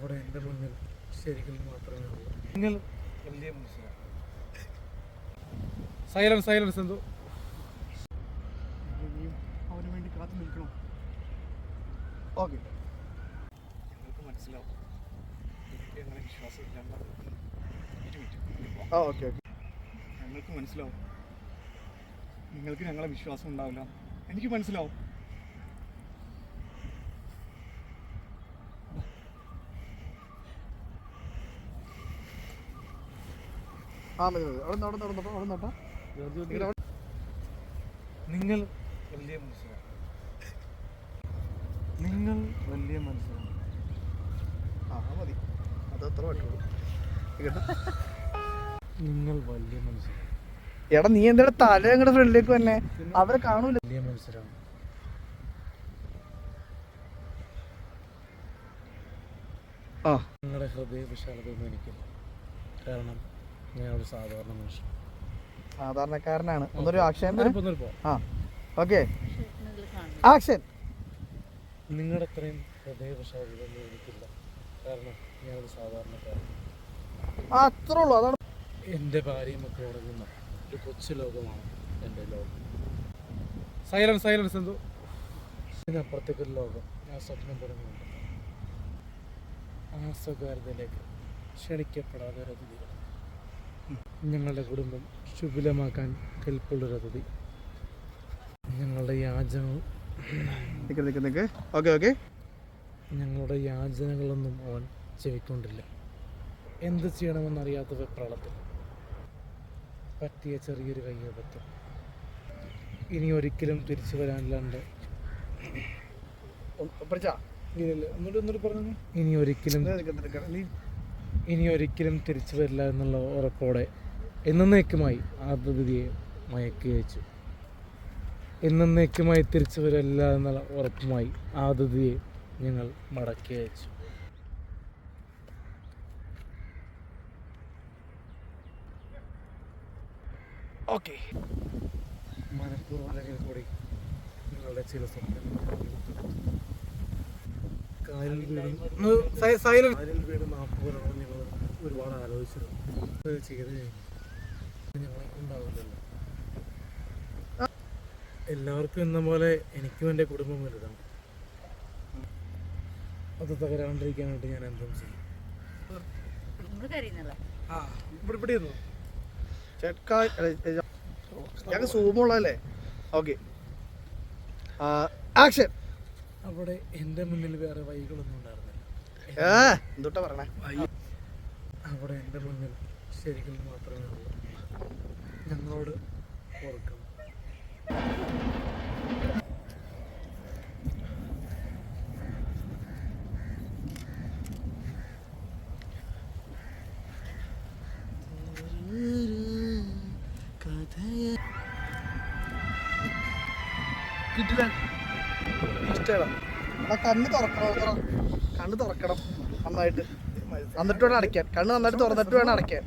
അവിടെ എൻ്റെ മുന്നിൽ ശരിക്കും മാത്രമേ ഉള്ളൂ. നിങ്ങൾ വലിയ മനുഷ്യരാണ്. സൈലൻസ് എന്തോ അവന് വേണ്ടി കാത്തു നിൽക്കണം. ഓക്കെ, ഞങ്ങൾക്ക് മനസ്സിലാവും. എനിക്ക് അങ്ങനെ വിശ്വാസമില്ല. ഓക്കെ ഞങ്ങൾക്ക് മനസ്സിലാവും. നിങ്ങൾക്ക് ഞങ്ങളെ വിശ്വാസം ഉണ്ടാവില്ല. എനിക്ക് മനസ്സിലാവും. മതി അവിടെ നിങ്ങൾ വലിയ മനുഷ്യരാണ്. നിങ്ങൾ വലിയ മനുഷ്യരാണ്. മതി, അത് അത്ര പറ്റുള്ളൂ. നിങ്ങൾ വലിയ മനുഷ്യരാണ്. എടാ നീ എന്താ തല ഞങ്ങളുടെ ഫ്രണ്ടിലേക്ക് തന്നെ അവരെ കാണൂല. വലിയ മനുഷ്യരാണ്. നിങ്ങളുടെ ഹൃദയ വിശാലതൊന്നും എനിക്കില്ല. കാരണം ഞാൻ ഒരു സാധാരണ മനുഷ്യൻ, സാധാരണക്കാരനാണ്. ഒന്നൊരു ആക്ഷൻ. Okay, action. നിങ്ങളുടെ അത്രയും ഹൃദയ വിശാലതൊന്നും എനിക്കില്ല. കാരണം ഞാനൊരു സാധാരണക്കാരൻ. അത്രേ ഉള്ളൂ. അതാണ് എൻ്റെ ഭാര്യയും ഒക്കെ ഉണങ്ങുന്ന ഒരു കൊച്ചു ലോകമാണ് എൻ്റെ ലോകം. സൈലൻസ് എന്തോ ഇതിനപ്പുറത്തേക്കൊരു ലോകം ഞാൻ സ്വപ്നം തുടങ്ങുന്നുണ്ട്. ആ സ്വകാര്യതയിലേക്ക് ക്ഷണിക്കപ്പെടാതെ ഒരു അതിഥികൾ. ഞങ്ങളുടെ കുടുംബം ശുഭിലമാക്കാൻ കെൽപ്പുള്ളൊരു അതിഥി. ഞങ്ങളുടെ ഞങ്ങളുടെ യാചനകളൊന്നും അവൻ ചെവിക്കൊണ്ടില്ല. എന്ത് ചെയ്യണമെന്നറിയാത്ത വെപ്രാളത്തിൽ പറ്റിയ ചെറിയൊരു കയ്യബദ്ധം. ഇനി ഒരിക്കലും തിരിച്ചു വരാനില്ലാണ്ട് ഇനി ഒരിക്കലും തിരിച്ചു വരില്ല എന്നുള്ള ഉറപ്പോടെ എന്നേക്കുമായി ആ അതിഥിയെ മയക്കി അയച്ചു. എന്നേക്കുമായി തിരിച്ചു വരില്ല എന്നുള്ള ഉറപ്പുമായി ആ അതിഥിയെ ഞങ്ങൾ മടക്കി അയച്ചു. ഓക്കെ, മനഃപൂർവ്വം അല്ലെങ്കിൽ കൂടി നിങ്ങളുടെ ചില സ്വപ്നങ്ങൾ കായലിൽ വീട് മാപ്പുകളാണ് ഞങ്ങൾ ഒരുപാട് ആലോചിച്ചത്. ചെയ്ത് ഞങ്ങളെ ഉണ്ടാവില്ലല്ലോ. എല്ലാവർക്കും എന്ന പോലെ എനിക്കും എൻ്റെ കുടുംബം വലുതാണ്. അത് തകരാണ്ടിരിക്കാനായിട്ട് ഞാൻ എന്തും ചെയ്യും. ഞങ്ങൾക്ക് സൂമുള്ളതല്ലേ. Okay, action. അവിടെ എൻ്റെ മുന്നിൽ വേറെ വഴികളൊന്നും ഉണ്ടായിരുന്നില്ല. എന്തുട്ടാ പറയണേ? അവിടെ എൻ്റെ മുന്നിൽ ശരിക്കും മാത്രമേ ഉള്ളൂ. ഞങ്ങളോട് ഓർക്കണം. കിട്ടില്ല, ഇഷ്ടമാണ്. കണ്ണ് തുറക്കണം, കണ്ണ് തുറക്കണം നന്നായിട്ട്. എന്നിട്ട് വേണം അടയ്ക്കാൻ. കണ്ണ് നന്നായിട്ട് തുറന്നിട്ട് വേണം അടയ്ക്കാൻ.